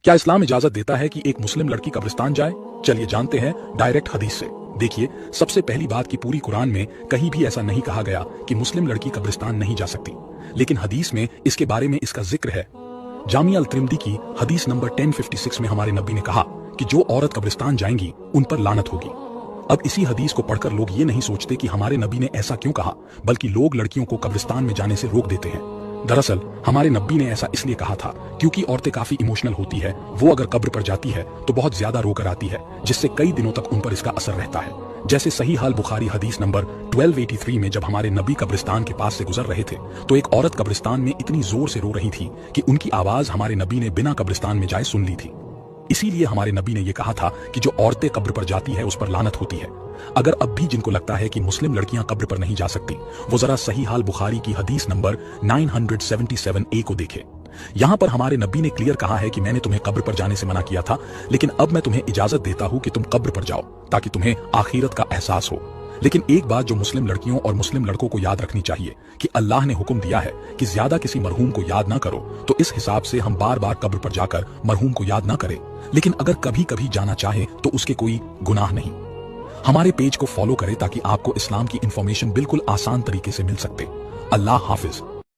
क्या इस्लाम इजाजत देता है कि एक मुस्लिम लड़की कब्रिस्तान जाए? चलिए जानते हैं डायरेक्ट हदीस से। देखिए, सबसे पहली बात कि पूरी कुरान में कहीं भी ऐसा नहीं कहा गया कि मुस्लिम लड़की कब्रिस्तान नहीं जा सकती, लेकिन हदीस में इसके बारे में इसका जिक्र है। जामिया अल-तिर्मिज़ी की हदीस नंबर 1056 में हमारे नबी ने कहा कि जो औरत कब्रिस्तान जाएंगी उन पर लानत होगी। अब इसी हदीस को पढ़कर लोग ये नहीं सोचते कि हमारे नबी ने ऐसा क्यों कहा, बल्कि लोग लड़कियों को कब्रिस्तान में जाने से रोक देते हैं। दरअसल हमारे नबी ने ऐसा इसलिए कहा था क्योंकि औरतें काफी इमोशनल होती है। वो अगर कब्र पर जाती है तो बहुत ज्यादा रोकर आती है, जिससे कई दिनों तक उन पर इसका असर रहता है। जैसे सही हाल बुखारी हदीस नंबर 1283 में जब हमारे नबी कब्रिस्तान के पास से गुजर रहे थे तो एक औरत कब्रिस्तान में इतनी जोर से रो रही थी कि उनकी आवाज हमारे नबी ने बिना कब्रिस्तान में जाए सुन ली थी। इसीलिए हमारे नबी ने यह कहा था कि जो औरतें कब्र पर जाती है उस पर लानत होती है। अगर अब भी जिनको लगता है कि मुस्लिम लड़कियां कब्र पर नहीं जा सकती, वो जरा सही हाल बुखारी की हदीस नंबर 977A को देखे। यहाँ पर हमारे नबी ने क्लियर कहा है कि मैंने तुम्हें कब्र पर जाने से मना किया था, लेकिन अब मैं तुम्हें इजाजत देता हूँ कि तुम कब्र पर जाओ ताकि तुम्हें आखिरत का एहसास हो। लेकिन एक बात जो मुस्लिम लड़कियों और मुस्लिम लड़कों को याद रखनी चाहिए कि अल्लाह ने हुक्म दिया है कि ज्यादा किसी मरहूम को याद ना करो, तो इस हिसाब से हम बार बार कब्र पर जाकर मरहूम को याद ना करें। लेकिन अगर कभी कभी जाना चाहे तो उसके कोई गुनाह नहीं। हमारे पेज को फॉलो करें ताकि आपको इस्लाम की इंफॉर्मेशन बिल्कुल आसान तरीके से मिल सकते। अल्लाह हाफिज।